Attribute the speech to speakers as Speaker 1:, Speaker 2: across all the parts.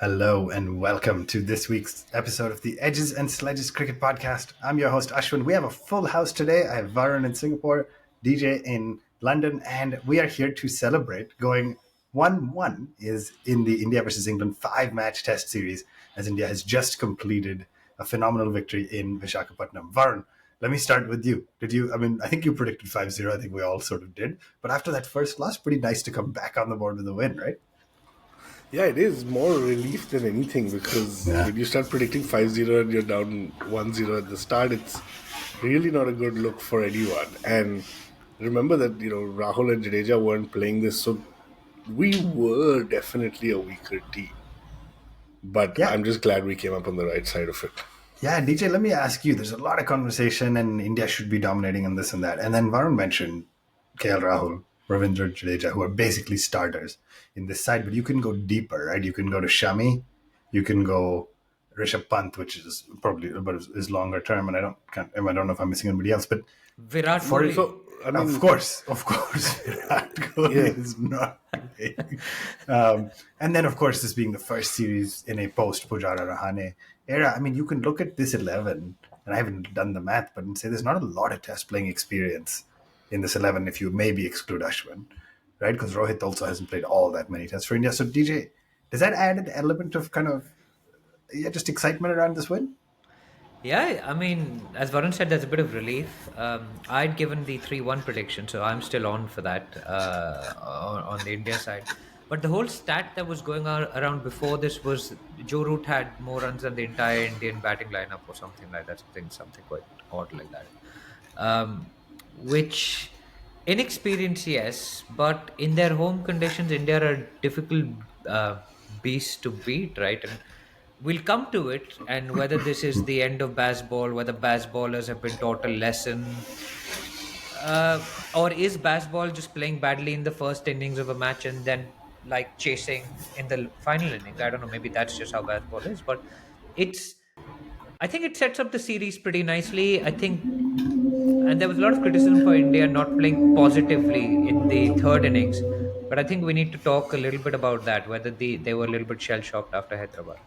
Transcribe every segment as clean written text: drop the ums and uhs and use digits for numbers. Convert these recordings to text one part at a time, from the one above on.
Speaker 1: Hello and welcome to this week's episode of the Edges and Sledges Cricket Podcast. I'm your host Ashwin. We have a full house today. I have Varun in Singapore, DJ in London, and we are here to celebrate going 1-1 is in the India versus England 5-match test series as India has just completed a phenomenal victory in Visakhapatnam. Varun, let me start with you. I think you predicted 5-0. I think we all sort of did. But after that first loss, pretty nice to come back on the board with a win, right?
Speaker 2: Yeah, it is more relief than anything because when you start predicting 5-0 and you're down 1-0 at the start, it's really not a good look for anyone. And remember that, Rahul and Jadeja weren't playing this, so we were definitely a weaker team. But
Speaker 1: Yeah.
Speaker 2: I'm just glad we came up on the right side of it.
Speaker 1: Yeah, DJ, let me ask you. There's a lot of conversation, and India should be dominating and this and that. And then Varun mentioned KL Rahul, Ravindra Jadeja, who are basically starters in this side. But you can go deeper, right? You can go to Shami, you can go Rishabh Pant, which is probably about is longer term. And I don't know if I'm missing anybody else. But
Speaker 3: Virat Kohli.
Speaker 1: of course, Virat Kohli is not playing. And then, of course, this being the first series in a post-Pujara Rahane era, I mean, you can look at this 11, and I haven't done the math, but say there's not a lot of test playing experience in this 11 if you maybe exclude Ashwin, right? Because Rohit also hasn't played all that many tests for India. So, DJ, does that add an element of just excitement around this win?
Speaker 3: Yeah, I mean, as Varun said, there's a bit of relief. I'd given the 3-1 prediction, so I'm still on for that on the India side. But the whole stat that was going on around before this was Joe Root had more runs than the entire Indian batting lineup or something like that, something quite odd like that. Which, inexperience, yes, but in their home conditions, India are a difficult beast to beat, right? And we'll come to it, and whether this is the end of Bazball, whether Bazballers have been taught a lesson, or is Bazball just playing badly in the first innings of a match and then like chasing in the final innings? I don't know. Maybe that's just how Bazball is, but I think it sets up the series pretty nicely. I think, and there was a lot of criticism for India not playing positively in the third innings. But I think we need to talk a little bit about that, whether they were a little bit shell shocked after Hyderabad.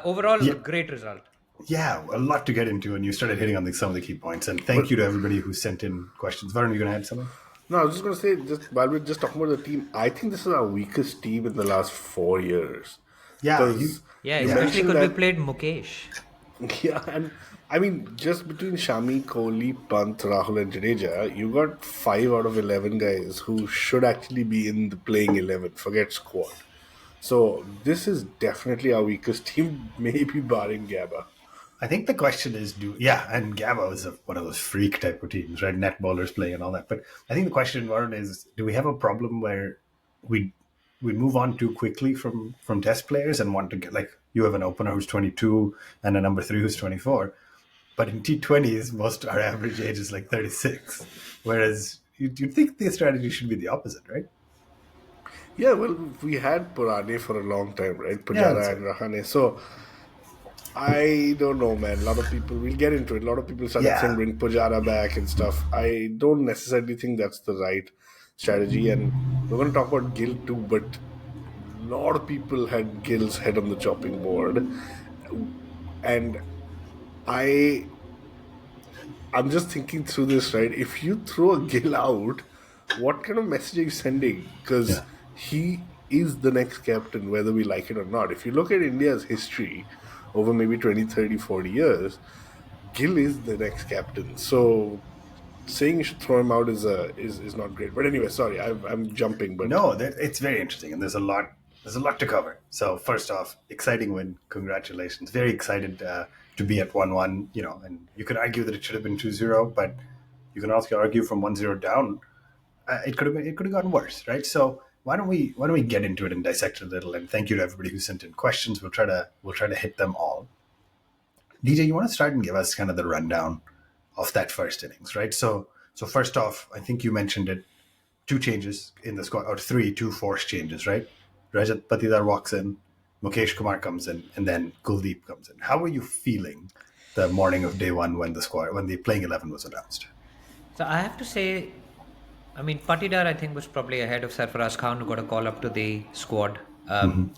Speaker 3: Overall,
Speaker 1: Yeah.
Speaker 3: a great result.
Speaker 1: Yeah, a lot to get into, and you started hitting on some of the key points. And thank you to everybody who sent in questions. Varun, you going to add something?
Speaker 2: No, I was just going to say, just while we're just talking about the team, I think this is our weakest team in the last 4 years.
Speaker 1: Yeah,
Speaker 3: Especially because we played Mukesh.
Speaker 2: Yeah, and I mean, just between Shami, Kohli, Pant, Rahul, and Jadeja, you got 5 out of 11 guys who should actually be in the playing 11. Forget squad. So this is definitely our weakest team, maybe barring Gabba.
Speaker 1: I think the question is, and Gabba is one of those freak type of teams, right? Net bowlers playing and all that. But I think the question, Varun, is, do we have a problem where we move on too quickly from test players and want to get, like, you have an opener who's 22 and a number 3 who's 24. But in T20s, our average age is like 36. Whereas you'd think the strategy should be the opposite, right?
Speaker 2: Yeah, well, we had Purane for a long time, right? Pujara and Rahane. So I don't know, man. A lot of people, we'll get into it. A lot of people started saying bring Pujara back and stuff. I don't necessarily think that's the right strategy. And we're going to talk about Gill too, but a lot of people had Gill's head on the chopping board. And I'm just thinking through this, right? If you throw a Gill out, what kind of message are you sending? Because he is the next captain, whether we like it or not. If you look at India's history over maybe 20, 30, 40 years, Gill is the next captain. So saying you should throw him out is not great. But anyway, sorry, I'm jumping. But
Speaker 1: no, it's very interesting, and there's a lot to cover. So first off, exciting win, congratulations! Very excited to be at 1-1. And you could argue that it should have been 2-0, but you can also argue from 1-0 down, it could have gotten worse, right? So why don't we get into it and dissect it a little? And thank you to everybody who sent in questions. We'll try to hit them all. DJ, you want to start and give us kind of the rundown of that first innings, right? So first off, I think you mentioned it, 2 changes in the squad, or 2 forced changes, right? Rajat Patidar walks in, Mukesh Kumar comes in, and then Kuldeep comes in. How were you feeling the morning of day 1 when the playing 11 was announced?
Speaker 3: So I have to say, I mean, Patidar, I think, was probably ahead of Sarfaraz Khan, who got a call up to the squad.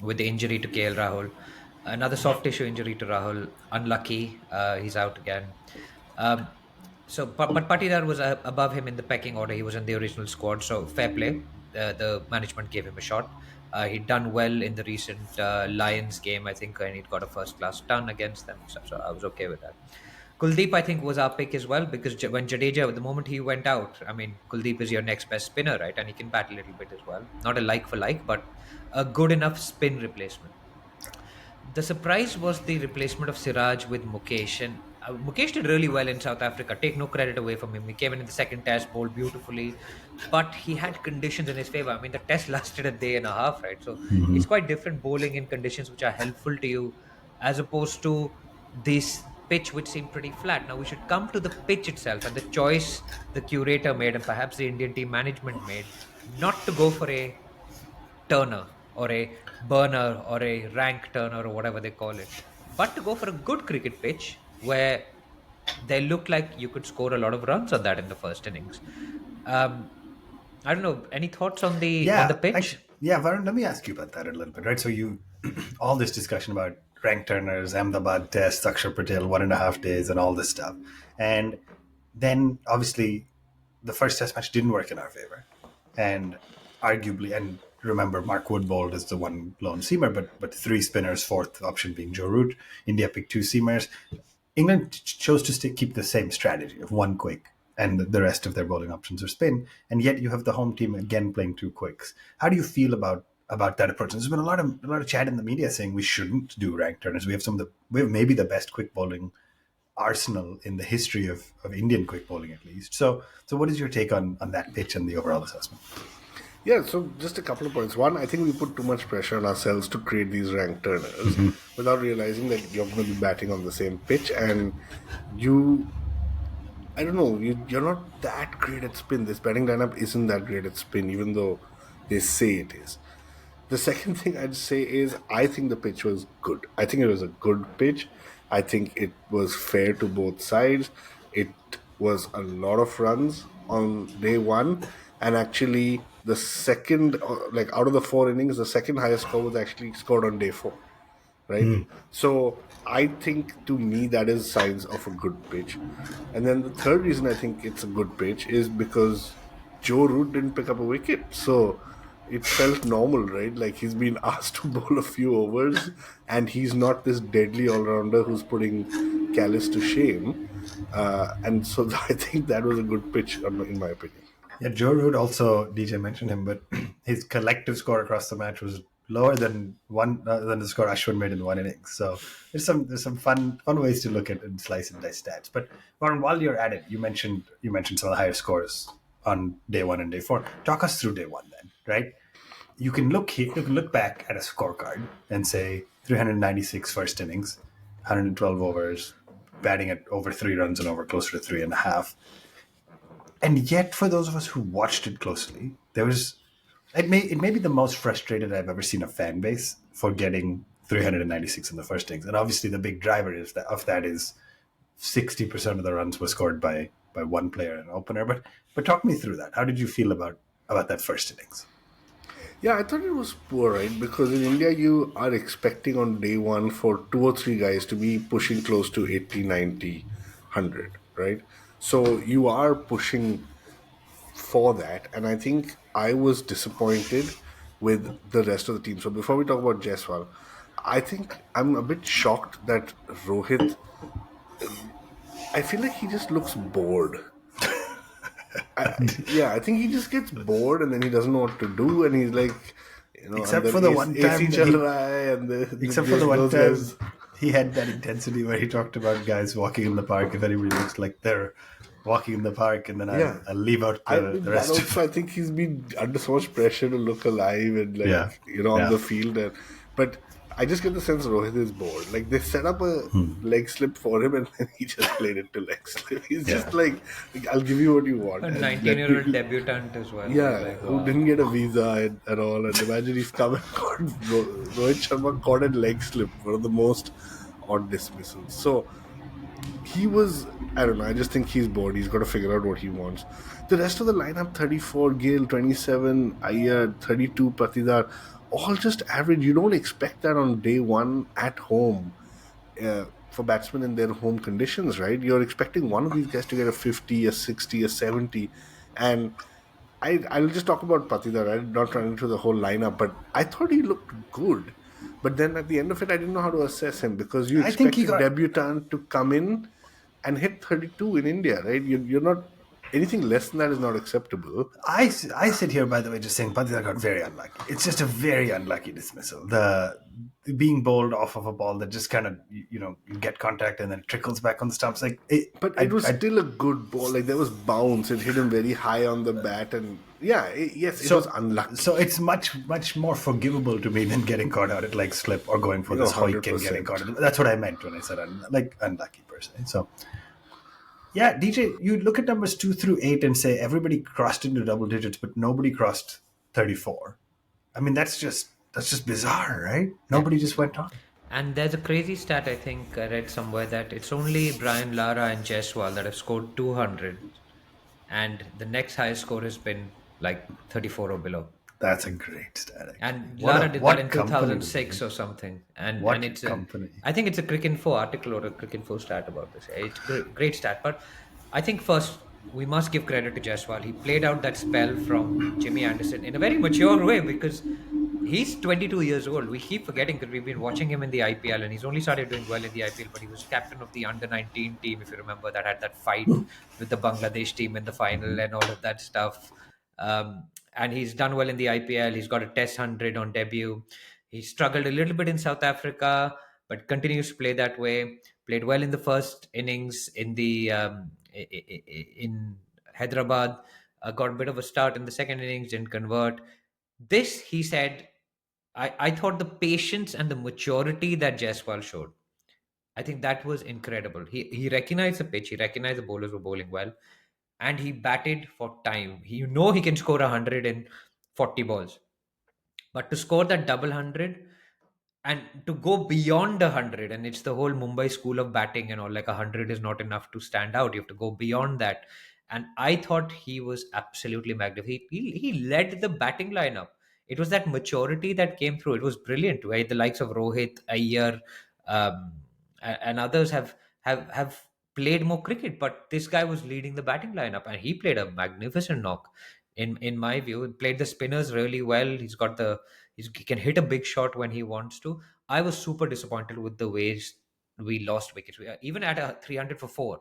Speaker 3: with the injury to KL Rahul. Another soft tissue injury to Rahul. Unlucky. He's out again. Um, but Patidar was above him in the pecking order. He was in the original squad, so fair play. The management gave him a shot. He'd done well in the recent Lions game, I think, and he'd got a first class ton against them. So I was okay with that. Kuldeep, I think, was our pick as well because when Jadeja, the moment he went out, I mean, Kuldeep is your next best spinner, right? And he can bat a little bit as well. Not a like for like, but a good enough spin replacement. The surprise was the replacement of Siraj with Mukesh. And Mukesh did really well in South Africa. Take no credit away from him. He came in the second test, bowled beautifully, but he had conditions in his favor. I mean, the test lasted a day and a half, right? So it's quite different bowling in conditions which are helpful to you as opposed to this pitch which seemed pretty flat. Now we should come to the pitch itself and the choice the curator made and perhaps the Indian team management made not to go for a turner or a burner or a rank turner or whatever they call it, but to go for a good cricket pitch where they look like you could score a lot of runs on that in the first innings. Um, I don't know. Any thoughts on the
Speaker 1: Yeah,
Speaker 3: pitch?
Speaker 1: actually, yeah, Varun, let me ask you about that a little bit, right? So you, all this discussion about rank turners, Ahmedabad test, Akshar Patel, 1.5 days, and all this stuff. And then obviously the first test match didn't work in our favor. And arguably, and remember, Mark Wood bowled as the one lone seamer, but three spinners, fourth option being Joe Root. India picked two seamers. England chose to keep the same strategy of one quick and the rest of their bowling options are spin. And yet you have the home team again playing two quicks. How do you feel about that approach? There's been a lot of chat in the media saying we shouldn't do rank turners. We have maybe the best quick bowling arsenal in the history of Indian quick bowling at least. So what is your take on that pitch and the overall assessment?
Speaker 2: Yeah, so just a couple of points. One, I think we put too much pressure on ourselves to create these rank turners without realizing that you're going to be batting on the same pitch and I don't know, you're not that great at spin. This batting lineup isn't that great at spin, even though they say it is. The second thing I'd say is I think the pitch was good. I think it was a good pitch. I think it was fair to both sides. It was a lot of runs on day one. And actually, the second, like out of the four innings, the second highest score was actually scored on day four, right? So I think to me that is signs of a good pitch. And then the third reason I think it's a good pitch is because Joe Root didn't pick up a wicket. So it felt normal, right? Like he's been asked to bowl a few overs and he's not this deadly all-rounder who's putting Callis to shame. And so I think that was a good pitch in my opinion.
Speaker 1: Yeah, Joe Root also, DJ mentioned him, but his collective score across the match was lower than the score Ashwin made in one innings. So there's some fun ways to look at and slice and dice stats. But Warren, while you're at it, you mentioned some of the higher scores on day one and day four. Talk us through day one then, right? You can look back at a scorecard and say 396 first innings, 112 overs, batting at over 3 runs and over closer to 3.5. And yet, for those of us who watched it closely, it may be the most frustrated I've ever seen a fan base for getting 396 in the first innings. And obviously, the big driver of that is 60% of the runs were scored by one player and an opener. But talk me through that. How did you feel about that first innings?
Speaker 2: Yeah, I thought it was poor, right? Because in India, you are expecting on day one for two or three guys to be pushing close to 80, 90, 100, right? So you are pushing for that. And I think I was disappointed with the rest of the team. So before we talk about Jaiswal, I think I'm a bit shocked that Rohit, I feel like he just looks bored. I think he just gets bored and then he doesn't know what to do and he's like,
Speaker 1: except for the one time, except for the one time
Speaker 2: guys.
Speaker 1: He had that intensity where he talked about guys walking in the park. If anybody looks like they're walking in the park, and then I'll leave out the rest.
Speaker 2: Also, I think he's been under so much pressure to look alive and on the field. But I just get the sense Rohit is bored. Like they set up a leg slip for him and then he just played it to leg slip. He's just like, I'll give you what you want.
Speaker 3: A 19-year-old debutant as well.
Speaker 2: Yeah,
Speaker 3: Like,
Speaker 2: who didn't get a visa at all. And imagine he's come and got Rohit Sharma caught a leg slip, one of the most odd dismissals. So he was, I don't know, I just think he's bored. He's got to figure out what he wants. The rest of the lineup, 34 Gill, 27 Iyer, 32 Patidar, all just average. You don't expect that on day one at home for batsmen in their home conditions, right? You're expecting one of these guys to get a 50, a 60, a 70. And I'll just talk about Patida, right? Not running through the whole lineup, but I thought he looked good. But then at the end of it, I didn't know how to assess him because you
Speaker 1: I think
Speaker 2: expect
Speaker 1: he
Speaker 2: a
Speaker 1: got.
Speaker 2: debutant to come in and hit 32 in India, right? You're not anything less than that is not acceptable.
Speaker 1: I sit here, by the way, just saying Patida got very unlucky. It's just a very unlucky dismissal. The being bowled off of a ball that just kind of, you get contact and then it trickles back on the stumps. Like
Speaker 2: But it was still a good ball. Like there was bounce. It hit him very high on the bat, and yeah, yes, it was unlucky.
Speaker 1: So it's much more forgivable to me than getting caught out at like slip or going for this hoik and getting caught. That's what I meant when I said unlucky per se. So yeah, DJ, you look at numbers 2 through 8 and say everybody crossed into double digits, but nobody crossed 34. I mean, that's just bizarre, right? Nobody just went on.
Speaker 3: And there's a crazy stat I think I read somewhere that it's only Brian Lara and Jaiswal that have scored 200, and the next highest score has been like 34 or below.
Speaker 1: That's a great stat.
Speaker 3: And
Speaker 1: What
Speaker 3: Lara
Speaker 1: a
Speaker 3: did that
Speaker 1: what
Speaker 3: in
Speaker 1: company?
Speaker 3: 2006 or something. And
Speaker 1: What
Speaker 3: it's
Speaker 1: company?
Speaker 3: I think it's a Cricinfo article or a Cricinfo stat about this. It's great stat. But I think first we must give credit to Jaiswal. He played out that spell from Jimmy Anderson in a very mature way because he's 22 years old. We keep forgetting because we've been watching him in the IPL and he's only started doing well in the IPL, but he was captain of the under 19 team, if you remember, that had that fight with the Bangladesh team in the final and all of that stuff. And he's done well in the IPL. He's got a Test 100 on debut. He struggled a little bit in South Africa, but continues to play that way. Played well in the first innings in the in Hyderabad. Got a bit of a start in the second innings, didn't convert. This, he said, I thought the patience and the maturity that Jaiswal showed, I think that was incredible. He recognized the pitch, he recognized the bowlers were bowling well, and he batted for time. He can score 100 in 40 balls. But to score that double 100 and to go beyond 100, and it's the whole Mumbai school of batting and all, like 100 is not enough to stand out. You have to go beyond that. And I thought he was absolutely magnificent. He led the batting lineup. It was that maturity that came through. It was brilliant, right? The likes of Rohit, Iyer, um, and others have played more cricket, but this guy was leading the batting lineup, and he played a magnificent knock. In my view, he played the spinners really well. He can hit a big shot when he wants to. I was super disappointed with the ways we lost wickets. Even at a 300 for 4,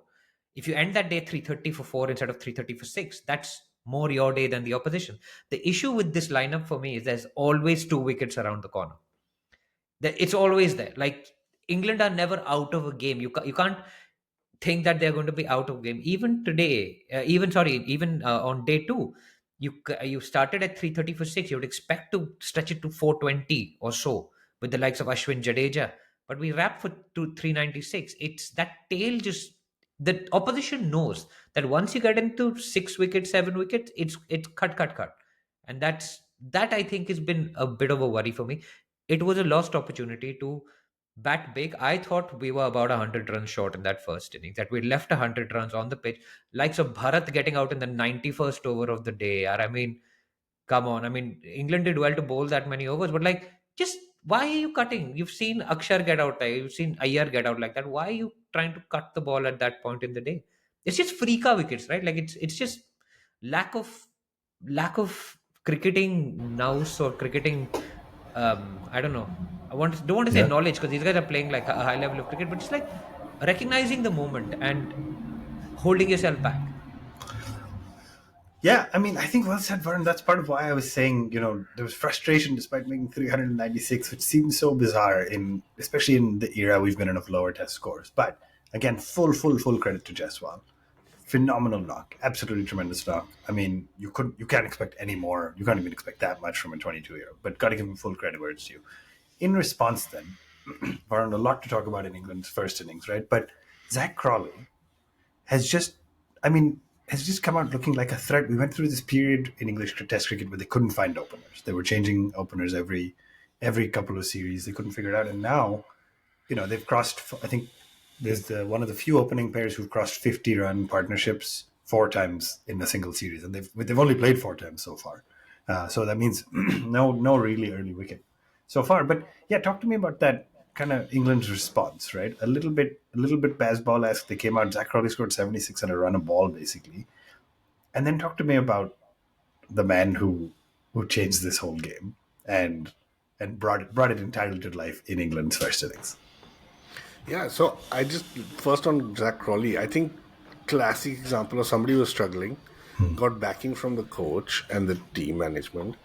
Speaker 3: if you end that day 330 for 4 instead of 330 for 6, that's more your day than the opposition. The issue with this lineup for me is there's always 2 wickets around the corner. It's always there. Like England are never out of a game. You can't think that they're going to be out of game. Even today, even on day two, you started at 330 for 6. You would expect to stretch it to 420 or so with the likes of Ashwin, Jadeja, but we wrapped for to 396. It's that tail, just the opposition knows that once you get into 6 wickets, 7 wickets, it's cut, and that I think has been a bit of a worry for me. It was a lost opportunity to bat big. I thought we were about 100 runs short in that first inning, that we left 100 runs on the pitch. Likes of Bharat getting out in the 91st over of the day. I mean, come on. I mean, England did well to bowl that many overs, but like, just why are you cutting? You've seen Akshar get out like, you've seen Iyer get out like that. Why are you trying to cut the ball at that point in the day? It's just freaka wickets, right? Like it's just lack of lack of cricketing nous or cricketing. I don't know. Don't want to say
Speaker 1: Yeah.
Speaker 3: knowledge because these guys are playing like a high level of cricket, but it's like recognizing the moment and holding yourself back.
Speaker 1: Yeah, I mean, I think well said, Varun. That's part of why I was saying, there was frustration despite making 396, which seems so bizarre especially in the era we've been in of lower test scores. But again, full credit to Jaiswal. Phenomenal knock, absolutely tremendous knock. I mean, you can't expect any more. You can't even expect that much from a 22-year-old. But got to give him full credit where it's due. In response, then, Varun, a lot to talk about in England's first innings, right? But Zach Crawley has just, I mean, has just come out looking like a threat. We went through this period in English Test cricket where they couldn't find openers. They were changing openers every couple of series. They couldn't figure it out, and now, they've crossed. I think there's one of the few opening pairs who've crossed 50-run partnerships 4 times in a single series, and they've only played 4 times so far. So that means no really early wicket so far. But yeah, talk to me about that kind of England's response, right? A little bit Bazball esque. They came out. Zach Crawley scored 76 and a run a ball basically, and then talk to me about the man who changed this whole game and brought it entirely to life in England's first innings.
Speaker 2: Yeah, so I just first on Zach Crawley, I think classic example of somebody who was struggling, got backing from the coach and the team management.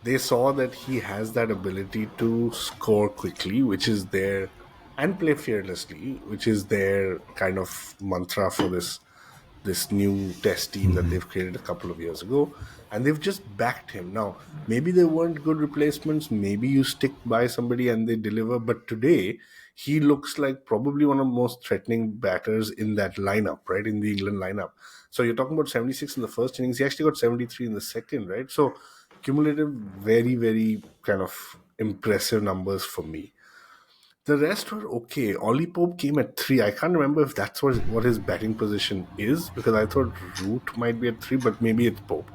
Speaker 2: They saw that he has that ability to score quickly, which is their and play fearlessly, which is their kind of mantra for this new test team that they've created a couple of years ago, and they've just backed him. Now, maybe they weren't good replacements, maybe you stick by somebody and they deliver, but today he looks like probably one of the most threatening batters in that lineup, right? In the England lineup. So you're talking about 76 in the first innings, he actually got 73 in the second, right? So cumulative, very, very kind of impressive numbers for me. The rest were okay. Ollie Pope came at 3. I can't remember if that's what his batting position is, because I thought Root might be at 3, but maybe it's Pope.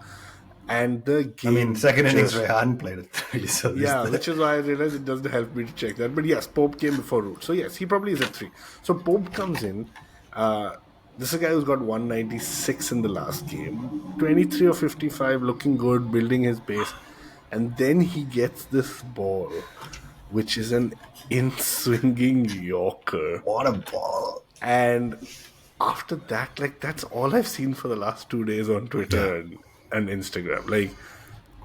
Speaker 2: And the
Speaker 1: I mean,
Speaker 2: game
Speaker 1: second innings,
Speaker 2: just
Speaker 1: Rehan played at 3. So
Speaker 2: yeah, which is why I realized it doesn't help me to check that. But yes, Pope came before Root. So yes, he probably is at 3. So Pope comes in. This is a guy who's got 196 in the last game. 23 or 55, looking good, building his base. And then he gets this ball, which is an in-swinging Yorker.
Speaker 1: what a ball!
Speaker 2: And after that, like, that's all I've seen for the last 2 days on Twitter and Instagram. Like,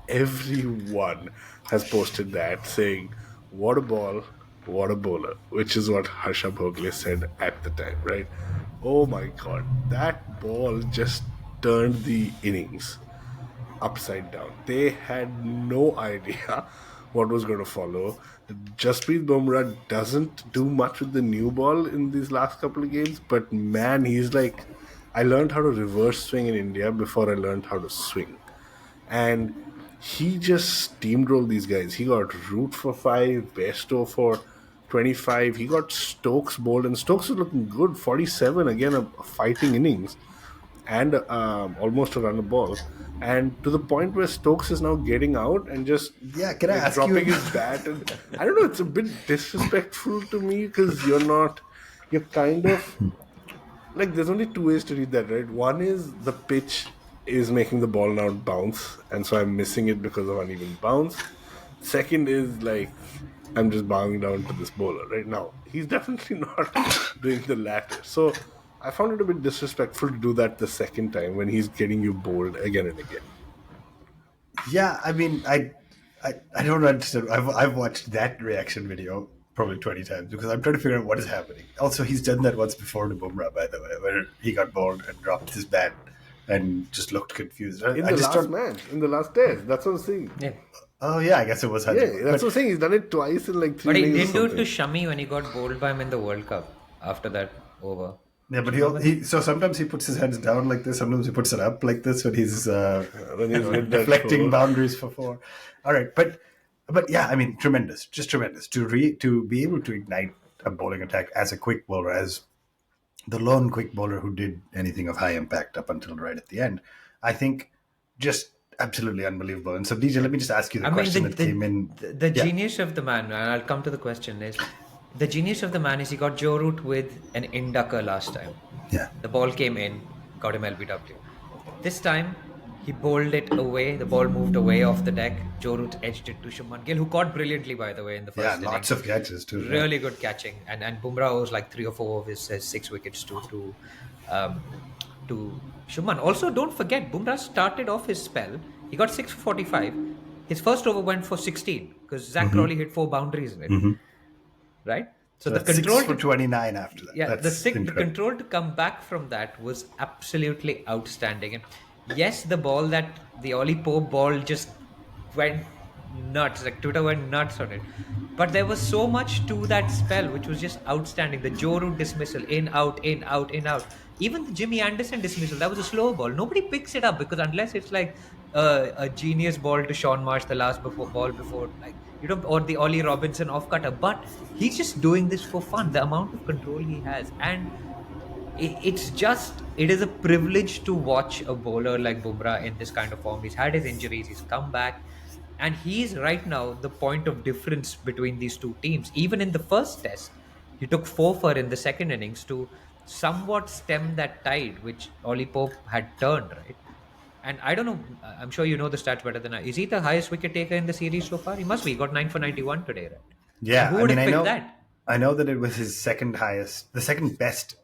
Speaker 2: everyone has posted that saying, what a ball, what a bowler, which is what Harsha Bhogle said at the time, right? Oh my god, that ball just turned the innings upside down. They had no idea what was going to follow. Jasprit Bumrah doesn't do much with the new ball in these last couple of games, but man, he's like, I learned how to reverse swing in India before I learned how to swing. And he just steamrolled these guys. He got Root for 5, Besto for 25. He got Stokes bowled, and Stokes is looking good. 47, again, a fighting innings, and almost a run a ball. And to the point where Stokes is now getting out and just
Speaker 1: Yeah, can I ask you?
Speaker 2: dropping his bat. And I don't know, it's a bit disrespectful to me, because you're kind of like, there's only two ways to read that, right? One is the pitch is making the ball now bounce, and so I'm missing it because of uneven bounce. Second is like, I'm just bowing down to this bowler right now. He's definitely not doing the latter. So I found it a bit disrespectful to do that the second time when he's getting you bowled again and again.
Speaker 1: Yeah, I mean, I don't understand. I've watched that reaction video probably 20 times because I'm trying to figure out what is happening. Also, he's done that once before to Bumrah, by the way, where he got bowled and dropped his bat and just looked confused.
Speaker 2: In the last match, in the last test, that's what I'm saying.
Speaker 3: Yeah.
Speaker 1: Oh yeah, I guess it was.
Speaker 2: Yeah, that's what I'm saying. He's done it twice in like 3
Speaker 3: But he
Speaker 2: innings.
Speaker 3: didn't do it to Shami when he got bowled by him in the World Cup after that over.
Speaker 1: Yeah, but he so sometimes he puts his hands down like this, sometimes he puts it up like this when he's deflecting boundaries for 4. All right, but yeah, I mean, tremendous, just tremendous to be able to ignite a bowling attack as a quick bowler, as the lone quick bowler who did anything of high impact up until right at the end. I think just absolutely unbelievable. And so, DJ, let me just ask you the question that came in.
Speaker 3: The genius of the man, and I'll come to the question, is the genius of the man is he got Joe Root with an inducker last time.
Speaker 1: Yeah.
Speaker 3: The ball came in, got him LBW. This time, he bowled it away. The ball moved away off the deck. Joe Root edged it to Shubman Gill, who caught brilliantly, by the way, in the first innings.
Speaker 1: Yeah, lots of catches too.
Speaker 3: Really good catching. And Bumrah owes like 3 or 4 of his 6 wickets to Shubman. Also, don't forget, Bumrah started off his spell. He got 6 for 45. His first over went for 16 because Zach Crawley hit 4 boundaries in it. Right?
Speaker 1: So the control 6 for 29 after that.
Speaker 3: Yeah, the control to come back from that was absolutely outstanding. And yes, the Ollie Pope ball just went nuts. Like Twitter went nuts on it. But there was so much to that spell which was just outstanding. The Joe Root dismissal, in, out, in, out, in, out. Even the Jimmy Anderson dismissal, that was a slow ball. Nobody picks it up because unless it's like a genius ball to Sean Marsh, the last ball before, like, you don't, or the Ollie Robinson off cutter. But he's just doing this for fun. The amount of control he has, and it is a privilege to watch a bowler like Bumrah in this kind of form. He's had his injuries, he's come back, And he's right now the point of difference between these two teams. Even in the first test, he took 4 for in the second innings to somewhat stem that tide, which Ollie Pope had turned, right? And I don't know, I'm sure you know the stats better than I. Is he the highest wicket taker in the series so far? He must be. He got 9 for 91 today, right? And
Speaker 1: Yeah,
Speaker 3: who
Speaker 1: I
Speaker 3: would
Speaker 1: mean,
Speaker 3: have picked that?
Speaker 1: I know that it was his second highest, the second best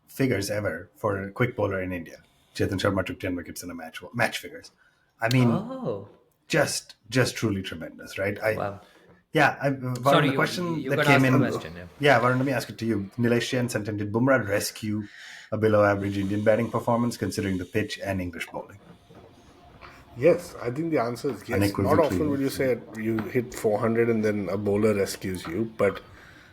Speaker 1: figures ever for a quick bowler in India. Chetan Sharma took 10 wickets in a match figures. I mean,
Speaker 3: Oh,
Speaker 1: just truly tremendous, right?
Speaker 3: wow.
Speaker 1: Varun,
Speaker 3: Sorry,
Speaker 1: the
Speaker 3: you
Speaker 1: question
Speaker 3: you
Speaker 1: that
Speaker 3: got
Speaker 1: came
Speaker 3: asked the
Speaker 1: in,
Speaker 3: question. Yeah.
Speaker 1: yeah, Varun, let me ask it to you. Nilesh Jain sent in, did Bumrah rescue a below average Indian batting performance considering the pitch and English bowling?
Speaker 2: Yes, I think the answer is yes. Not
Speaker 1: Unequivocally,
Speaker 2: often will you
Speaker 1: yes.
Speaker 2: say you hit 400 and then a bowler rescues you, but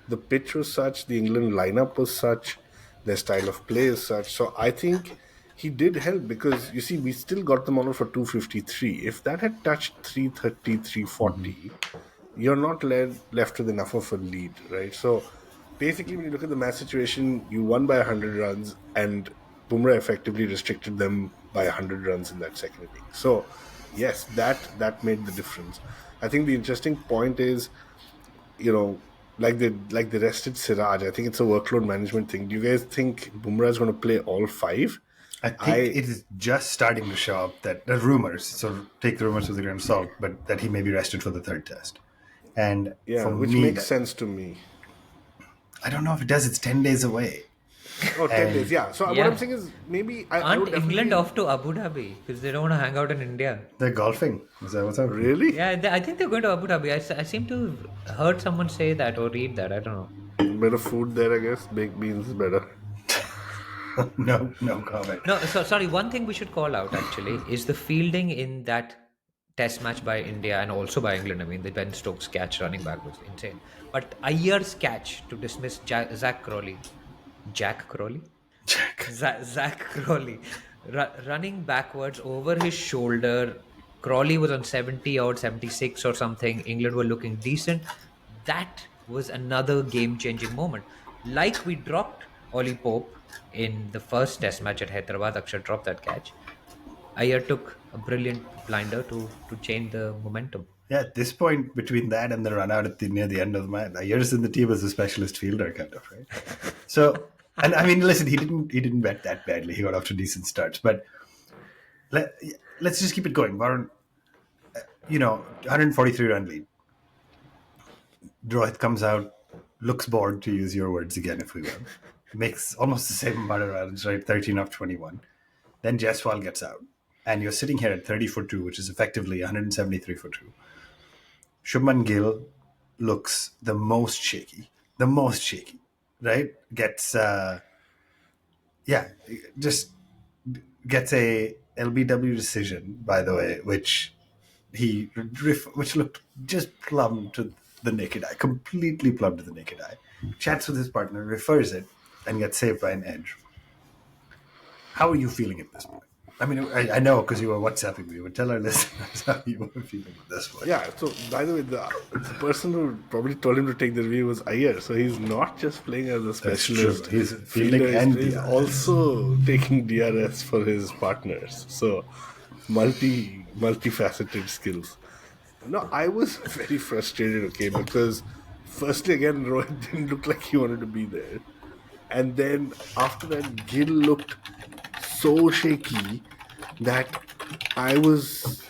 Speaker 2: the pitch was such, the England lineup was such, their style of play is such. So I think he did help because you see, we still got them on for 253. If that had touched 330, 340, you're not left with enough of a lead, right? So basically, when you look at the match situation, you won by 100 runs, and Bumrah effectively restricted them by 100 runs in that second inning. So yes, that made the difference. I think the interesting point is, like they rested Siraj. I think it's a workload management thing. Do you guys think Bumrah is going to play all five?
Speaker 1: I think
Speaker 2: I
Speaker 1: it is just starting to show up that the rumors, so take the rumors with a grain of salt, but that he may be rested for the third test. And
Speaker 2: Yeah,
Speaker 1: for
Speaker 2: which
Speaker 1: me,
Speaker 2: makes
Speaker 1: that
Speaker 2: sense to me.
Speaker 1: I don't know if it does. It's 10 days away,
Speaker 2: Oh, 10 days.
Speaker 1: and
Speaker 2: Yeah. So what I'm
Speaker 3: Yeah.
Speaker 2: saying is maybe I
Speaker 3: Aren't
Speaker 2: would
Speaker 3: England
Speaker 2: definitely.
Speaker 3: off to Abu Dhabi because they don't want to hang out in India?
Speaker 1: they're golfing. Is that what's happening?
Speaker 2: Really?
Speaker 3: Yeah, I think they're going to Abu Dhabi. I seem to have heard someone say that or read that. I don't know.
Speaker 2: Better food there, I guess. Baked beans is better.
Speaker 1: No, no comment.
Speaker 3: No, so sorry. One thing we should call out actually is the fielding in that test match by India and also by England. I mean, the Ben Stokes catch running back was insane. But Ayer's catch to dismiss Zach Crawley, Jack Crawley,
Speaker 1: Check.
Speaker 3: Zach Crawley, running backwards over his shoulder. Crawley was on 70 or 76 or something. England were looking decent. That was another game changing moment. Like we dropped Ollie Pope in the first test match at Hyderabad, Akshar dropped that catch. Ayer took a brilliant blinder to change the momentum.
Speaker 1: Yeah, at this point, between that and the run out near the end of the match, Ayers in the team as a specialist fielder, kind of, right? So, and I mean, listen, he didn't bat that badly. He got off to decent starts, but let, let's just keep it going. Varun, 143 run lead. Rohit comes out, looks bored, to use your words again, if we will. Makes almost the same amount of runs, right? 13 of 21. Then Jaiswal gets out. And you're sitting here at 30 for 2, which is effectively 173 for 2. Shubman Gill looks the most shaky, right? Just gets a LBW decision, by the way, which looked just plumb to the naked eye, completely plumb to the naked eye. Chats with his partner, refers it, and gets saved by an edge. How are you feeling at this point? I mean, I know because you were WhatsApping me, but tell our listeners how you were feeling at this point.
Speaker 2: Yeah. So by the way, the person who probably told him to take the review was Ayer. So he's not just playing as a
Speaker 1: That's true.
Speaker 2: specialist
Speaker 1: He's fielding
Speaker 2: fielder.
Speaker 1: and
Speaker 2: He's
Speaker 1: DRS.
Speaker 2: also taking DRS for his partners. So multifaceted skills. No, I was very frustrated, okay, because firstly, again, Rohit didn't look like he wanted to be there. And then after that, Gill looked so shaky that I was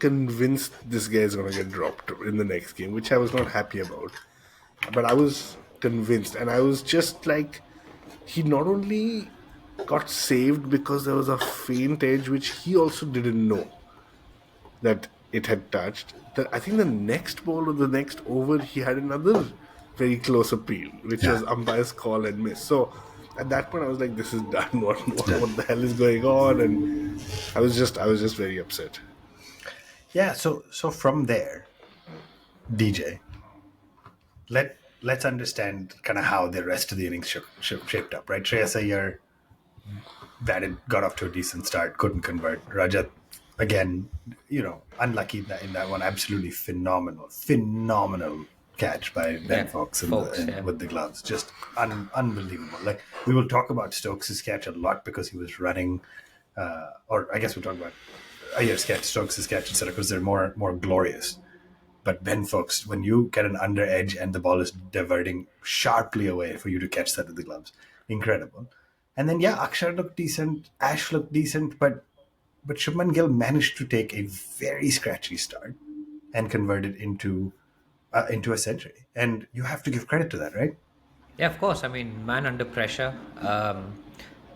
Speaker 2: convinced this guy is gonna get dropped in the next game, which I was not happy about. But I was convinced, and I was just like, he not only got saved because there was a faint edge which he also didn't know that it had touched. I think the next ball or the next over, he had another very close appeal, which
Speaker 1: Yeah,
Speaker 2: was umpire's call and miss. So at that point, I was like, "This is done.
Speaker 1: it's done.
Speaker 2: What the hell is going on?" And I was just very upset.
Speaker 1: Yeah. So from there, DJ, let's understand kind of how the rest of the innings shaped up. Right, Shreyas Iyer got off to a decent start, couldn't convert. Rajat again, unlucky in that one. Absolutely phenomenal catch by Ben
Speaker 3: Yeah,
Speaker 1: Fox
Speaker 3: folks. Yeah,
Speaker 1: with the gloves. Just unbelievable. Like we will talk about Stokes' catch a lot because he was running, or I guess we'll talk about Ayer's catch, Stokes' catch, etc., because they're more glorious. But Ben Stokes, when you get an under edge and the ball is diverting sharply away for you to catch that with the gloves, incredible. And then yeah, Akshar looked decent, Ash looked decent, but Shubman Gill managed to take a very scratchy start and convert it into a century. And you have to give credit to that, right?
Speaker 3: Yeah, of course. I mean, man under pressure.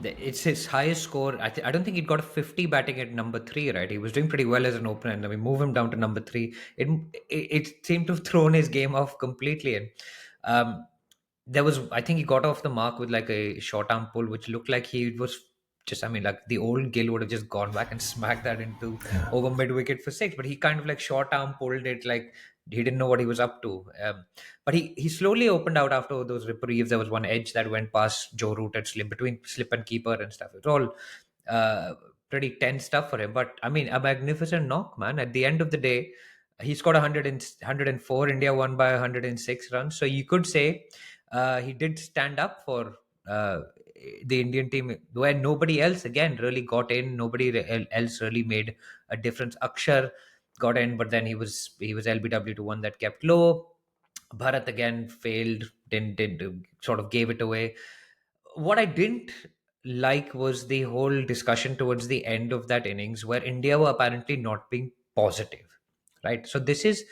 Speaker 3: It's his highest score. I don't think he got a 50 batting at number three, right? He was doing pretty well as an opener, and I mean, move him down to number three. It seemed to have thrown his game off completely. And there was, I think he got off the mark with like a short arm pull, which looked like he was just, I mean, like the old Gill would have just gone back and smacked that into over mid wicket for six, but he kind of like short arm pulled it like he didn't know what he was up to. But he slowly opened out after those reprieves. There was one edge that went past Joe Root at slip between slip and keeper and stuff. It's all uh, pretty tense stuff for him. But I mean, a magnificent knock, man. At the end of the day, he scored 104. India won by 106 runs. So you could say he did stand up for the Indian team, where nobody else again really got in. Nobody else really made a difference. Akshar got in, but then he was LBW to one that kept low. Bharat again failed, didn't sort of gave it away. What I didn't like was the whole discussion towards the end of that innings where India were apparently not being positive, right? So this is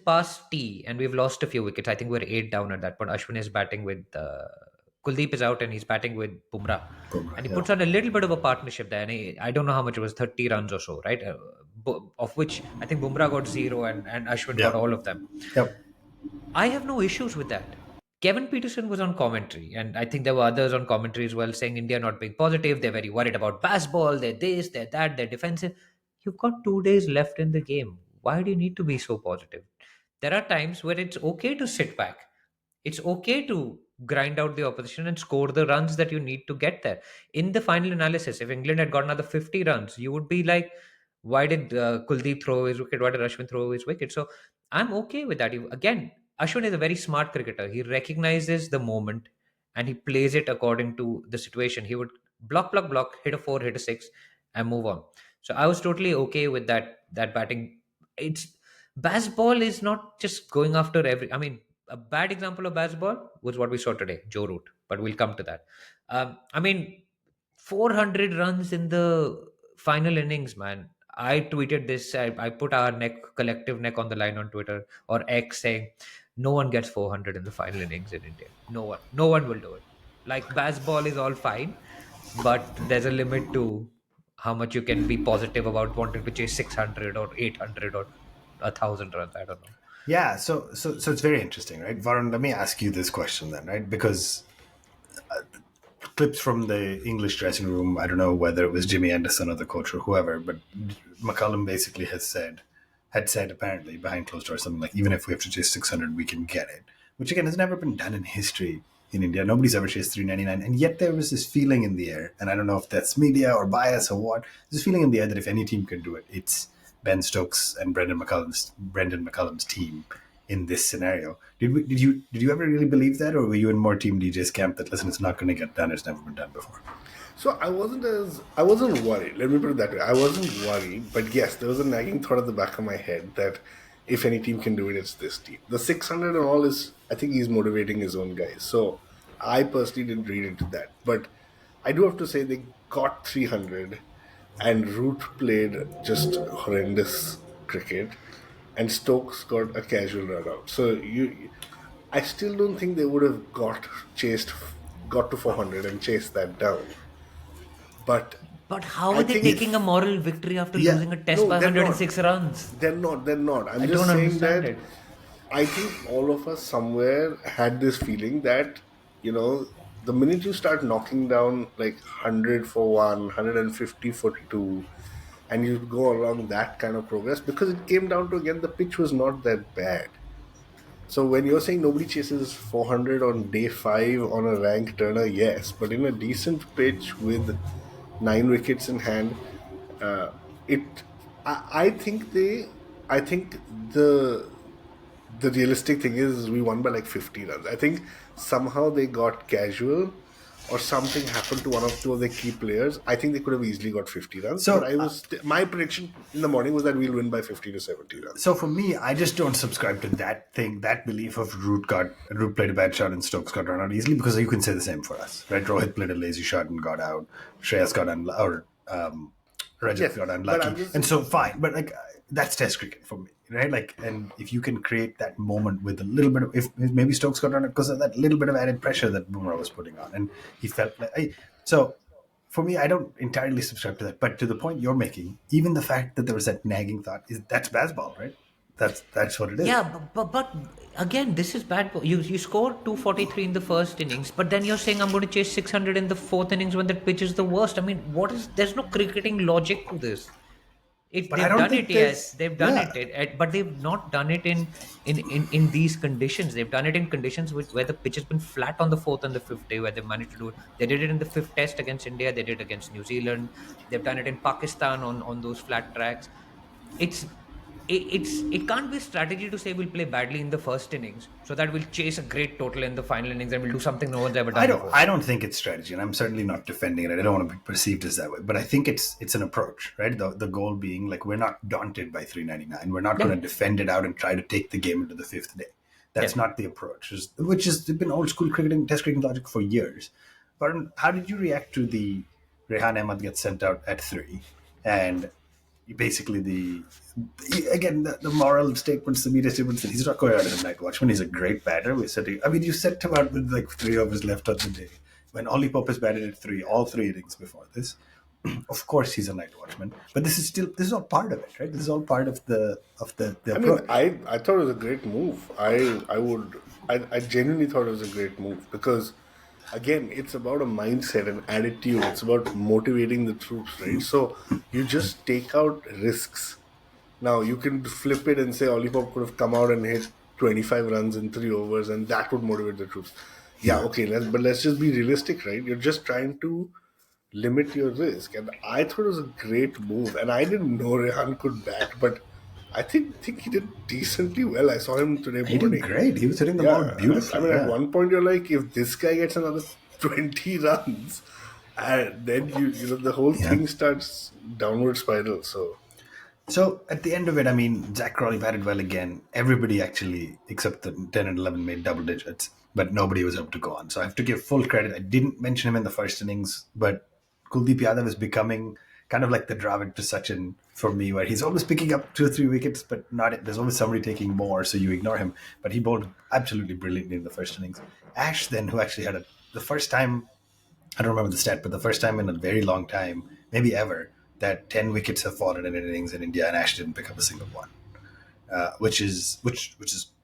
Speaker 3: past T, and we've lost a few wickets. I think we're 8 down at that point. Ashwin is batting with Kuldeep is out, and he's batting with Bumrah,
Speaker 1: Bumrah,
Speaker 3: and he
Speaker 1: yeah.
Speaker 3: puts on a little bit of a partnership there. And I don't know how much it was, 30 runs or so, right? Of which I think Bumrah got zero, and Ashwin got
Speaker 1: Yeah.
Speaker 3: all of them.
Speaker 1: Yep.
Speaker 3: I have no issues with that. Kevin Peterson was on commentary, and I think there were others on commentary as well, saying India not being positive. They're very worried about Bazball. They're this, they're that, they're defensive. You've got 2 days left in the game. Why do you need to be so positive? There are times where it's okay to sit back. It's okay to grind out the opposition and score the runs that you need to get there. In the final analysis, if England had got another 50 runs, you would be like, why did Kuldeep throw his wicket? Why did Ashwin throw his wicket? So I'm okay with that. Again, Ashwin is a very smart cricketer. He recognizes the moment and he plays it according to the situation. He would block, hit a four, hit a six, and move on. So I was totally okay with that batting. It's Bazball is not just going after every. I mean, a bad example of Bazball was what we saw today, Joe Root. But we'll come to that. I mean, 400 runs in the final innings, man. I tweeted this. I put our collective neck on the line on Twitter or X, saying no one gets 400 in the final innings in India. No one will do it. Like Bazball is all fine, but there's a limit to how much you can be positive about wanting to chase 600 or 800 or 1,000 runs. I don't know.
Speaker 1: Yeah, so it's very interesting, right? Varun, let me ask you this question then, right? Because clips from the English dressing room, I don't know whether it was Jimmy Anderson or the coach or whoever, but McCullum basically had said apparently behind closed doors something like, even if we have to chase 600, we can get it. Which again has never been done in history in India. Nobody's ever chased 399, and yet there was this feeling in the air, and I don't know if that's media or bias or what. There's this feeling in the air that if any team can do it, it's Ben Stokes and Brendan McCullum's team in this scenario. Did you ever really believe that, or were you in more Team DJ's camp that, listen, it's not going to get done, it's never been done before?
Speaker 2: So I wasn't worried. Let me put it that way. I wasn't worried, but yes, there was a nagging thought at the back of my head that if any team can do it, it's this team. The 600 and all is, I think he's motivating his own guys. So I personally didn't read into that, but I do have to say they got 300, and Root played just horrendous cricket, and Stokes got a casual run out. So I still don't think they would have got to 400 and chased that down. But
Speaker 3: But how
Speaker 2: I
Speaker 3: are they
Speaker 2: think
Speaker 3: taking a moral victory after
Speaker 1: Yeah.
Speaker 3: losing a test
Speaker 2: no,
Speaker 3: by
Speaker 2: they're
Speaker 3: 106
Speaker 2: not.
Speaker 3: runs?
Speaker 2: They're not. They're not. I'm
Speaker 3: I
Speaker 2: just
Speaker 3: don't
Speaker 2: saying
Speaker 3: understand
Speaker 2: that
Speaker 3: it.
Speaker 2: I think all of us somewhere had this feeling that, you know, the minute you start knocking down like 100 for one, 150 for two, and you go along that kind of progress, because it came down to, again, the pitch was not that bad. So when you're saying nobody chases 400 on day five on a rank turner, yes, but in a decent pitch with 9 wickets in hand, uh, it. I think I think the realistic thing is we won by like 50 runs. I think somehow they got casual, or something happened to one of two of their key players, I think they could have easily got 50 runs. But
Speaker 1: So,
Speaker 2: I was my prediction in the morning was that we'll win by 50 to 70 runs.
Speaker 1: so for me, I just don't subscribe to that thing, that belief of Root played a bad shot and Stokes got run out easily, because you can say the same for us, right? Rohit played a lazy shot and got out. Shreyas got Rajat
Speaker 2: Yes,
Speaker 1: got
Speaker 2: but
Speaker 1: unlucky,
Speaker 2: I'm just
Speaker 1: and so fine. But like that's Test cricket for me, right? Like, and if you can create that moment with a little bit of, if maybe Stokes got run out because of that little bit of added pressure that Bumrah was putting on, and he felt like so for me, I don't entirely subscribe to that. But to the point you're making, even the fact that there was that nagging thought is that's Bazball, right? That's what it is.
Speaker 3: Yeah, but again, this is bad. You scored 243 in the first innings, but then you're saying I'm going to chase 600 in the fourth innings when that pitch is the worst. I mean, what is? There's no cricketing logic to this. If
Speaker 1: But I
Speaker 3: they've
Speaker 1: don't
Speaker 3: done it,
Speaker 1: think
Speaker 3: yes,
Speaker 1: there's
Speaker 3: they've done
Speaker 1: yeah.
Speaker 3: it, but they've not done it in these conditions. They've done it in conditions where the pitch has been flat on the fourth and the fifth day, where they managed to do it. They did it in the fifth test against India. They did it against New Zealand. They've done it in Pakistan on those flat tracks. It's it can't be a strategy to say we'll play badly in the first innings so that we'll chase a great total in the final innings and we'll do something no one's ever
Speaker 1: I
Speaker 3: done
Speaker 1: don't.
Speaker 3: before.
Speaker 1: I don't think it's strategy, and I'm certainly not defending it. I don't want to be perceived as that way, but I think it's an approach, right? The goal being like we're not daunted by 399. We're not
Speaker 3: Yeah,
Speaker 1: going to defend it out and try to take the game into the fifth day.
Speaker 3: yeah.
Speaker 1: That's not the approach. Which has been old school cricketing, Test cricketing logic for years. But how did you react to the Rehan Ahmed gets sent out at 3, and basically the moral statements, the media statements that he's not going out as a night watchman. He's a great batter. I mean, you sent him out with like 3 overs left on the day when Ollie Pope has batted at 3, all 3 innings before this. Of course, he's a night watchman, but this is all part of it, right? This is all part of the
Speaker 2: I mean,
Speaker 1: approach.
Speaker 2: I thought it was a great move. I genuinely thought it was a great move because, again, it's about a mindset and attitude. It's about motivating the troops, right? So you just take out risks. Now you can flip it and say Olipop could have come out and hit 25 runs in 3 overs, and that would motivate the troops. Yeah, okay, let's just be realistic, right? You're just trying to limit your risk. And I thought it was a great move. And I didn't know Rehan could bat, but I think he did decently well. I saw him today
Speaker 1: He did
Speaker 2: morning.
Speaker 1: great. He was hitting the ball
Speaker 2: Yeah, I
Speaker 1: beautifully.
Speaker 2: mean, at
Speaker 1: Yeah.
Speaker 2: one point you're like, if this guy gets another 20 runs, and then you know the whole
Speaker 1: Yeah.
Speaker 2: thing starts downward spiral. So
Speaker 1: So at the end of it, I mean, Zach Crawley batted well again. Everybody actually, except the 10 and 11, made double digits, but nobody was able to go on. So I have to give full credit. I didn't mention him in the first innings, but Kuldeep Yadav is becoming kind of like the Dravid to Sachin for me, where he's always picking up 2 or 3 wickets, but not. There's always somebody taking more, so you ignore him. But he bowled absolutely brilliantly in the first innings. Ash then, who actually had the first time, I don't remember the stat, but the first time in a very long time, maybe ever, that 10 wickets have fallen in an innings in India, and Ash didn't pick up a single one, which is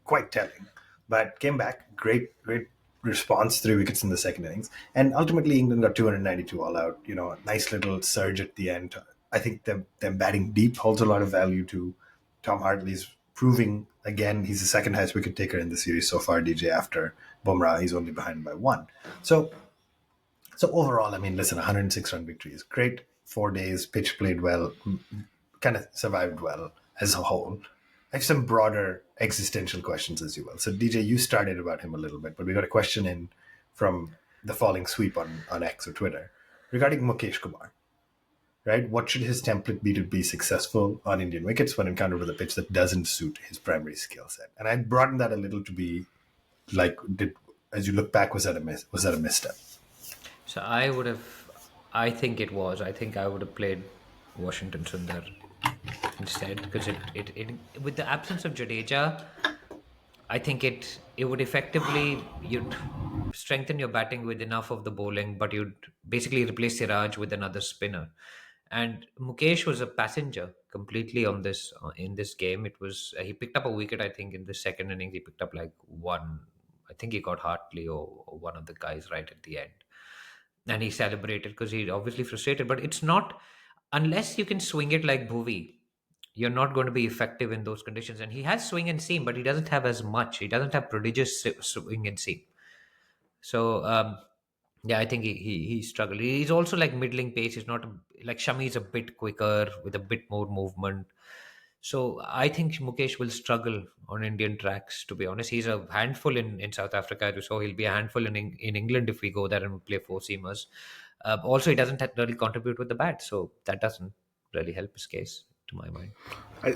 Speaker 1: quite telling. But came back, great response, 3 wickets in the second innings, and ultimately England got 292 all out. Nice little surge at the end. I think them batting deep holds a lot of value to Tom Hartley's proving again he's the second highest wicket taker in the series so far. DJ after Bumrah, he's only behind by one. So overall, I mean, listen, 106-run victory is great. 4 days, pitch played well, kind of survived well as a whole. I have some broader existential questions as you will. So DJ, you started about him a little bit, but we got a question in from the falling sweep on X or Twitter regarding Mukesh Kumar. Right? What should his template be to be successful on Indian wickets when encountered with a pitch that doesn't suit his primary skill set? And I broadened that a little to be like, as you look back, was that a misstep?
Speaker 3: So I think it was. I think I would have played Washington Sundar instead because it with the absence of Jadeja, I think it would effectively you'd strengthen your batting with enough of the bowling, but you'd basically replace Siraj with another spinner. And Mukesh was a passenger completely on this in this game. It was he picked up a wicket. I think in the second innings he picked up like one. I think he got Hartley or one of the guys right at the end, and he celebrated because he obviously frustrated. But it's not unless you can swing it like Bhuvi, you're not going to be effective in those conditions. And he has swing and seam, but he doesn't have as much. He doesn't have prodigious swing and seam. So yeah, I think he struggled. He's also like middling pace. He's not like Shami's a bit quicker with a bit more movement. So I think Mukesh will struggle on Indian tracks. To be honest, he's a handful in South Africa, so he'll be a handful in England if we go there and play four seamers. Also, he doesn't really contribute with the bat, so that doesn't really help his case, to my mind.
Speaker 2: I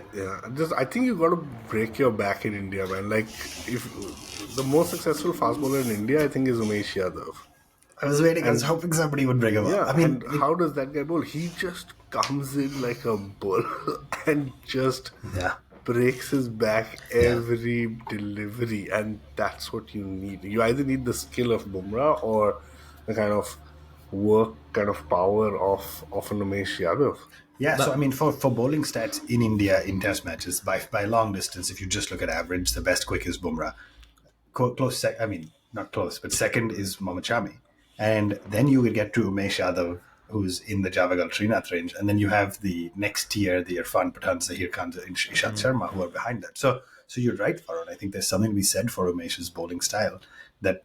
Speaker 2: think you got to break your back in India, man. Like, if the most successful fast bowler in India, I think, is Umesh Yadav.
Speaker 1: I was waiting. I was
Speaker 2: And
Speaker 1: hoping somebody would bring him up.
Speaker 2: yeah,
Speaker 1: I mean,
Speaker 2: and how does that guy bowl? He just comes in like a bull and just
Speaker 1: yeah,
Speaker 2: breaks his back
Speaker 1: yeah.
Speaker 2: every delivery, and that's what you need. You either need the skill of Bumrah or the kind of work, kind of power of an Umesh Yadav.
Speaker 1: Yeah, so I
Speaker 3: But
Speaker 1: mean, for bowling stats in India in Test matches, by long distance, if you just look at average, the best quick is Bumrah. I mean, not close, but second is Mohammad Shami, and then you will get to Umesh Yadav, who's in the Javagal Srinath range, and then you have the next tier, the Irfan Pathan, Zahir Khan, and Ishant Sharma, who are behind that. So you're right, Farhan. I think there's something to be said for Umesh's bowling style that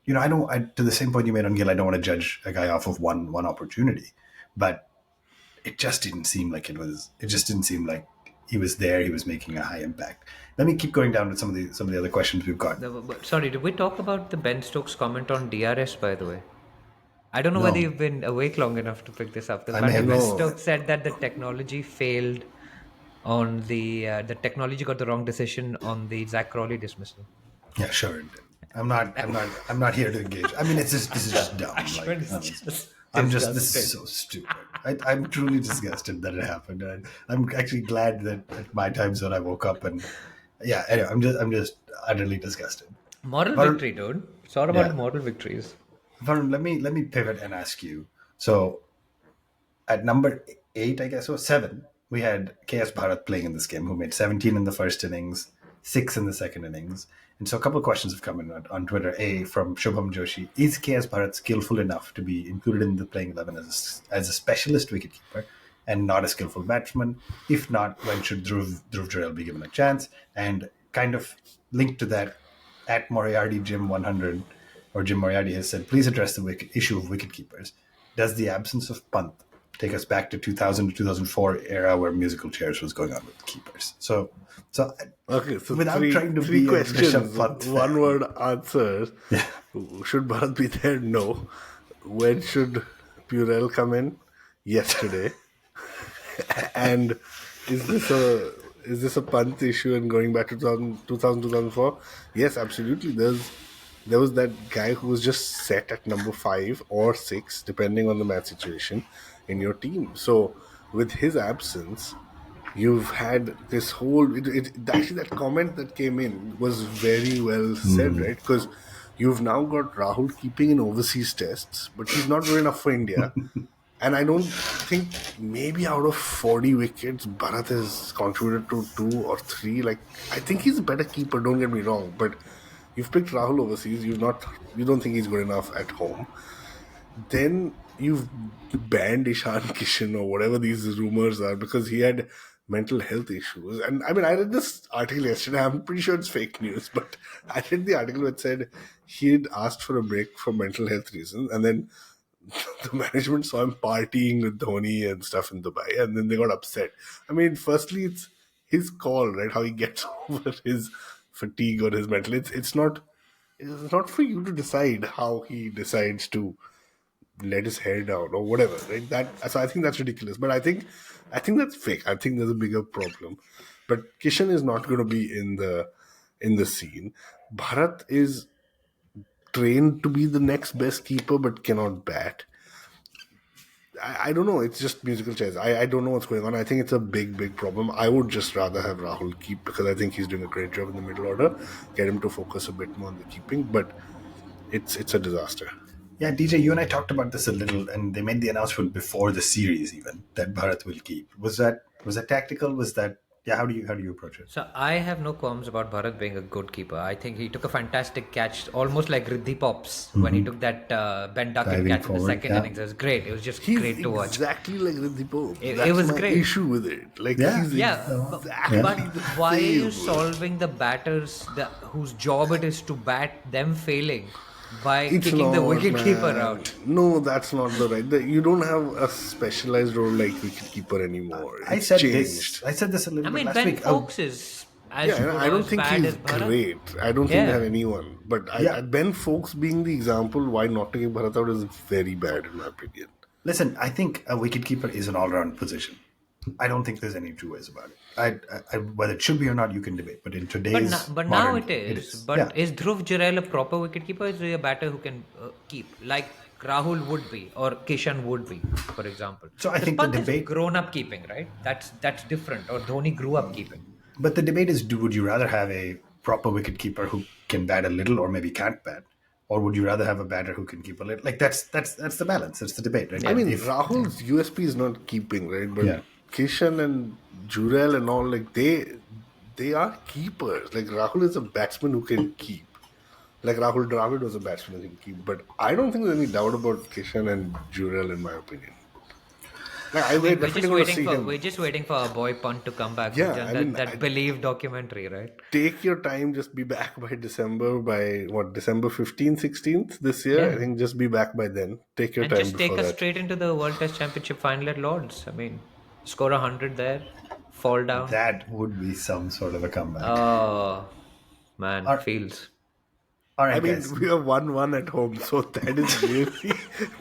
Speaker 1: to the same point you made on Gill, I don't want to judge a guy off of one opportunity, but it just didn't seem like it was. It just didn't seem like he was there. He was making a high impact. Let me keep going down with some of the other questions we've got.
Speaker 3: sorry, did we talk about the Ben Stokes comment on DRS? By the way, I don't know whether
Speaker 1: No,
Speaker 3: you've been awake long enough to pick this up. The
Speaker 1: I may
Speaker 3: fact
Speaker 1: have
Speaker 3: that Ben
Speaker 1: missed.
Speaker 2: No,
Speaker 3: Stokes said that the technology failed on the technology got the wrong decision on the Zach Crawley dismissal.
Speaker 1: Yeah, sure. It did. I'm not here to engage. I mean, this is just dumb. Like,
Speaker 3: Ashwin is just
Speaker 1: I'm just. This is
Speaker 3: disgusted.
Speaker 1: so stupid. I'm truly disgusted that it happened. And I'm actually glad that at my time zone I woke up and yeah. Anyway, I'm just utterly disgusted.
Speaker 3: Moral
Speaker 1: Varun,
Speaker 3: victory, dude. It's all about
Speaker 1: yeah,
Speaker 3: moral victories.
Speaker 1: Varun, let me pivot and ask you. So at number 8, I guess, or 7, we had KS Bharat playing in this game, who made 17 in the first innings, 6 in the second innings. And so a couple of questions have come in on Twitter. A, from Shubham Joshi: is KS Bharat skillful enough to be included in the playing 11 as a specialist wicketkeeper and not a skillful batsman? If not, when should Dhruv Jurel be given a chance? And kind of linked to that, at Moriarty Jim 100, or Jim Moriarty has said, please address the issue of wicket keepers. Does the absence of Pant take us back to 2000 to 2004 era where musical chairs was going on with keepers? So
Speaker 2: okay. So
Speaker 1: without trying to
Speaker 2: three
Speaker 1: be a Rishabh
Speaker 2: questions,
Speaker 1: Pant
Speaker 2: one
Speaker 1: fan,
Speaker 2: word answers.
Speaker 1: yeah,
Speaker 2: Should Bharat be there? No. When should Purell come in? Yesterday. And is this a punt issue and going back to 2004? Yes, absolutely. There was that guy who was just set at number 5 or 6, depending on the match situation, in your team. So with his absence, you've had this whole. Actually, that comment that came in was very well said, right? Because you've now got Rahul keeping in overseas tests, but he's not good enough for India. And I don't think, maybe out of 40 wickets, Bharat has contributed to 2 or 3. Like, I think he's a better keeper, don't get me wrong. But you've picked Rahul overseas, you don't think he's good enough at home. Then you've banned Ishan Kishan or whatever these rumors are because he had mental health issues. And I mean, I read this article yesterday. I'm pretty sure it's fake news, but I read the article that said he'd asked for a break for mental health reasons, and then the management saw him partying with Dhoni and stuff in Dubai, and then they got upset. I mean, firstly, it's his call, right? How he gets over his fatigue or his mental. It's not for you to decide how he decides to let his hair down or whatever, right? So I think that's ridiculous. But I think that's fake. I think there's a bigger problem. But Kishan is not going to be in the scene. Bharat is trained to be the next best keeper, but cannot bat. I don't know. It's just musical chairs. I don't know what's going on. I think it's a big, big problem. I would just rather have Rahul keep because I think he's doing a great job in the middle order. Get him to focus a bit more on the keeping, but it's a disaster.
Speaker 1: yeah, DJ, you and I talked about this a little, and they made the announcement before the series even that Bharat will keep. Was that tactical? Was that, yeah? How do you approach it?
Speaker 3: So I have no qualms about Bharat being a good keeper. I think he took a fantastic catch, almost like Riddhi Pops when he took that Ben Duckett
Speaker 1: Diving
Speaker 3: catch in the
Speaker 1: forward,
Speaker 3: second
Speaker 1: yeah.
Speaker 3: innings. It was great. It was just
Speaker 2: He's
Speaker 3: great to watch.
Speaker 2: exactly like Riddhi Pope.
Speaker 3: It was
Speaker 2: my
Speaker 3: great.
Speaker 2: issue with it. Like
Speaker 1: Yeah.
Speaker 2: he's
Speaker 3: Yeah,
Speaker 2: exactly
Speaker 3: but
Speaker 2: the
Speaker 3: why are you
Speaker 2: same.
Speaker 3: solving the batters whose job it is to bat them failing? by
Speaker 2: It's
Speaker 3: kicking the
Speaker 2: not,
Speaker 3: wicket-keeper
Speaker 2: man.
Speaker 3: out.
Speaker 2: No, that's not the right. You don't have a specialized role like wicketkeeper anymore.
Speaker 1: I
Speaker 2: It's
Speaker 1: said this.
Speaker 2: changed.
Speaker 1: I said this a
Speaker 3: I
Speaker 1: little bit
Speaker 3: mean,
Speaker 1: last
Speaker 3: Ben
Speaker 1: week.
Speaker 3: Stokes is
Speaker 2: Yeah,
Speaker 3: as
Speaker 2: and
Speaker 3: good
Speaker 2: I
Speaker 3: or
Speaker 2: don't
Speaker 3: as
Speaker 2: think
Speaker 3: bad
Speaker 2: he's
Speaker 3: as Bharat.
Speaker 2: great. I don't think they have
Speaker 3: Yeah.
Speaker 2: anyone. But
Speaker 1: Yeah.
Speaker 2: Ben Folks being the example why not to give Bharat out is very bad in my opinion.
Speaker 1: Listen, I think a wicketkeeper is an all-round position. I don't think there's any two ways about it. Whether it should be or not, you can debate. But in today's
Speaker 3: But now
Speaker 1: modern
Speaker 3: it
Speaker 1: game, it
Speaker 3: is.
Speaker 1: is. Yeah.
Speaker 3: But is Dhruv Jurel a proper wicketkeeper? Is he a batter who can keep, like Rahul would be or Kishan would be, for example?
Speaker 1: So I
Speaker 3: Because
Speaker 1: think the
Speaker 3: Pant is
Speaker 1: debate,
Speaker 3: grown up keeping, right? That's different. Or Dhoni grew up keeping.
Speaker 1: but the debate is: would you rather have a proper wicketkeeper who can bat a little or maybe can't bat, or would you rather have a batter who can keep a little? Like that's the balance. That's the debate, right?
Speaker 2: I
Speaker 3: Yeah.
Speaker 1: And
Speaker 2: mean,
Speaker 1: if
Speaker 2: Rahul's USP is not keeping, right? But
Speaker 1: yeah,
Speaker 2: Kishan and Jurel and all, like they are keepers. Like Rahul is a batsman who can keep. Like Rahul Dravid was a batsman who can keep. But I don't think there's any doubt about Kishan and Jurel, in my opinion. Like
Speaker 3: I
Speaker 2: we're
Speaker 3: mean,
Speaker 2: definitely going to see him.
Speaker 3: we're just waiting for our boy Punt to come back.
Speaker 2: Yeah,
Speaker 3: That
Speaker 2: I mean,
Speaker 3: that Believe documentary, right?
Speaker 2: take your time. Just be back by December. By what, December 15th, 16th this year? I
Speaker 3: Yeah.
Speaker 2: think just be back by then. Take your
Speaker 3: And
Speaker 2: time
Speaker 3: just take
Speaker 2: before
Speaker 3: us
Speaker 2: that.
Speaker 3: straight into the World Test Championship final at Lords. I mean, score 100 there, fall down.
Speaker 1: that would be some sort of a comeback.
Speaker 3: Oh man,
Speaker 1: All,
Speaker 3: feels.
Speaker 1: all
Speaker 2: I
Speaker 1: right,
Speaker 2: mean,
Speaker 1: guys.
Speaker 2: we are 1-1 at home, so that is really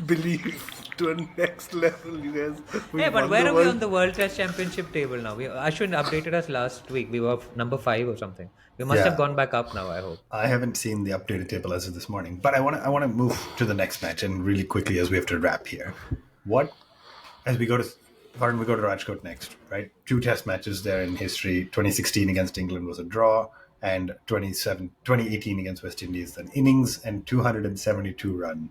Speaker 2: believe to a next level, you guys. We
Speaker 3: Hey, but
Speaker 2: won
Speaker 3: where
Speaker 2: the
Speaker 3: are we
Speaker 2: world.
Speaker 3: on the World Test Championship table now? Ashwin updated us last week. We were number 5 or something. We must have
Speaker 1: Yeah,
Speaker 3: gone back up now, I hope.
Speaker 1: I haven't seen the updated table as of this morning, but I want to move to the next match and really quickly as we have to wrap here. What as we go to Pardon, we go to Rajkot next, right? Two test matches there in history. 2016 against England was a draw, and 2018 against West Indies, an innings and 272 run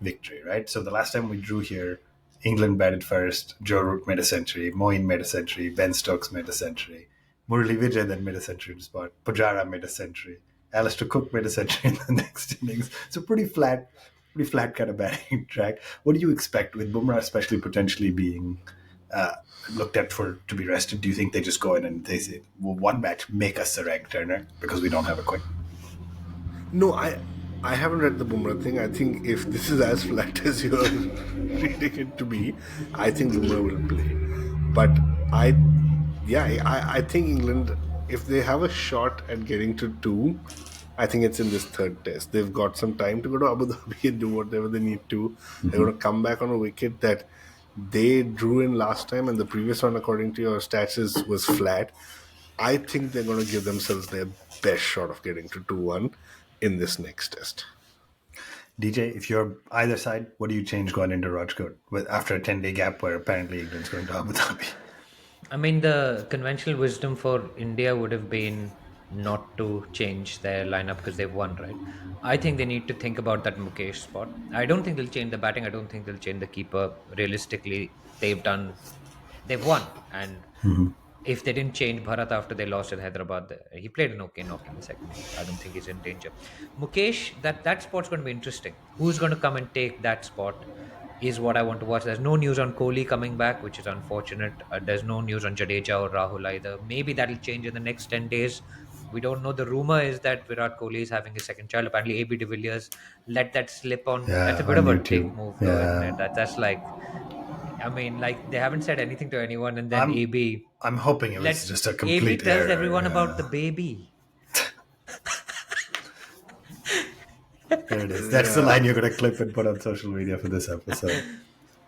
Speaker 1: victory, right? So the last time we drew here, England batted first. Joe Root made a century. Moeen made a century. Ben Stokes made a century. Murali Vijay then made a century in spot. Pujara made a century. Alistair Cook made a century in the next innings. So pretty flat kind of batting track. What do you expect with Bumrah, especially potentially being uh, looked at for to be rested? Do you think they just go in and they say, well, one match, make us a rank turner because we don't have a quick?
Speaker 2: No, I haven't read the Bumrah thing. I think if this is as flat as you're reading it to be, I think Bumrah will play. But I think England, if they have a shot at getting to two, I think it's in this third test. They've got some time to go to Abu Dhabi and do whatever they need to. They're going to come back on a wicket that they drew in last time, and the previous one, according to your stats, was flat. I think they're going to give themselves their best shot of getting to 2-1 in this next test.
Speaker 1: DJ, if you're either side, what do you change going into Rajkot with after a 10-day gap where apparently England's going to Abu Dhabi?
Speaker 3: I mean, the conventional wisdom for India would have been not to change their lineup because they've won, right? I think they need to think about that Mukesh spot. I don't think they'll change the batting. I don't think they'll change the keeper. Realistically, they've won. And if they didn't change Bharat after they lost at Hyderabad, he played an okay knock in the second innings. I don't think he's in danger. Mukesh, that spot's going to be interesting. Who's going to come and take that spot is what I want to watch. There's no news on Kohli coming back, which is unfortunate. There's no news on Jadeja or Rahul either. Maybe that'll change in the next 10 days. We don't know. The rumor is that Virat Kohli is having a second child. Apparently, AB de Villiers let that slip on. That's a
Speaker 1: Yeah,
Speaker 3: bit
Speaker 1: on
Speaker 3: of a dick
Speaker 1: YouTube.
Speaker 3: move, though, isn't it?
Speaker 1: Yeah,
Speaker 3: That's like, I mean, like they haven't said anything to anyone, and then
Speaker 1: I'm
Speaker 3: AB
Speaker 1: I'm hoping it was
Speaker 3: lets
Speaker 1: just a
Speaker 3: AB
Speaker 1: complete
Speaker 3: tells
Speaker 1: error.
Speaker 3: everyone about the
Speaker 1: Yeah.
Speaker 3: baby.
Speaker 1: There it is. That's the line you're going to clip and put on social media for this episode.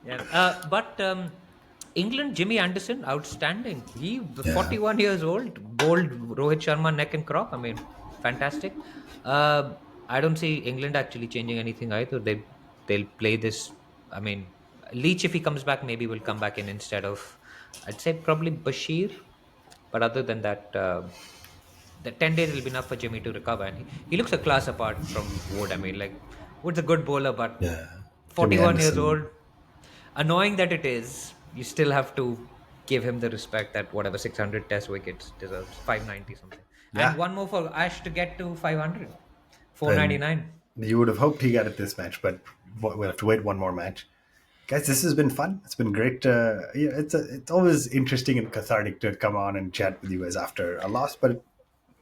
Speaker 3: Yeah, but England, Jimmy Anderson, outstanding. He
Speaker 1: Yeah.
Speaker 3: 41 years old, bowled Rohit Sharma neck and crop. I mean, fantastic. I don't see England actually changing anything either. They'll play this. I mean, Leach, if he comes back, maybe will come back in instead of, I'd say probably Bashir. But other than that, the 10 days will be enough for Jimmy to recover. And he looks a class apart from Wood. I mean, like, Wood's a good bowler, but
Speaker 1: Yeah. Jimmy
Speaker 3: 41 years old,
Speaker 1: Anderson.
Speaker 3: annoying that it is, you still have to give him the respect that whatever 600 test wickets deserves, 590 something.
Speaker 1: Yeah.
Speaker 3: And one more for Ash to get to 500,
Speaker 1: And
Speaker 3: 499.
Speaker 1: you would have hoped he got it this match, but we'll have to wait one more match. Guys, this has been fun. It's been great. It's always interesting and cathartic to come on and chat with you guys after a loss, but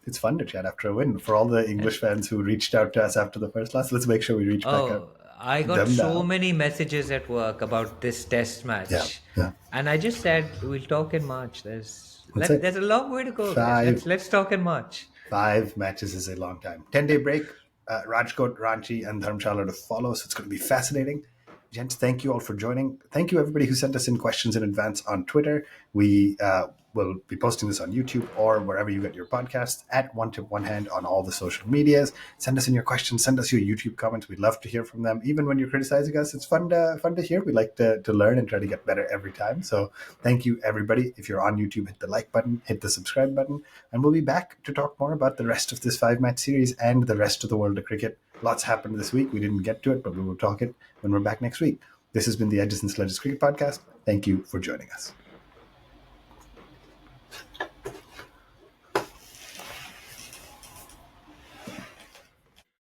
Speaker 1: it's fun to chat after a win. For all the English fans who reached out to us after the first loss, let's make sure we reach back out
Speaker 3: Oh, I
Speaker 1: to
Speaker 3: got
Speaker 1: them
Speaker 3: so
Speaker 1: now.
Speaker 3: many messages at work about this test
Speaker 1: Yeah,
Speaker 3: match.
Speaker 1: yeah.
Speaker 3: And I just said we'll talk in March.
Speaker 1: That's it.
Speaker 3: There's a long way to go, guys.
Speaker 1: Five
Speaker 3: Let's talk in March.
Speaker 1: 5 matches is a long time. 10-day break. Rajkot, Ranchi, and Dharamshala to follow. So it's going to be fascinating. Gents, thank you all for joining. Thank you, everybody who sent us in questions in advance on Twitter. We will be posting this on YouTube or wherever you get your podcasts at One Tip One Hand on all the social medias. Send us in your questions. Send us your YouTube comments. We'd love to hear from them. Even when you're criticizing us, it's fun to hear. We like to learn and try to get better every time. So thank you, everybody. If you're on YouTube, hit the like button, hit the subscribe button, and we'll be back to talk more about the rest of this 5-match series and the rest of the world of cricket. Lots happened this week. We didn't get to it, but we will talk it when we're back next week. This has been the Edges and Sledges Cricket Podcast. Thank you for joining us.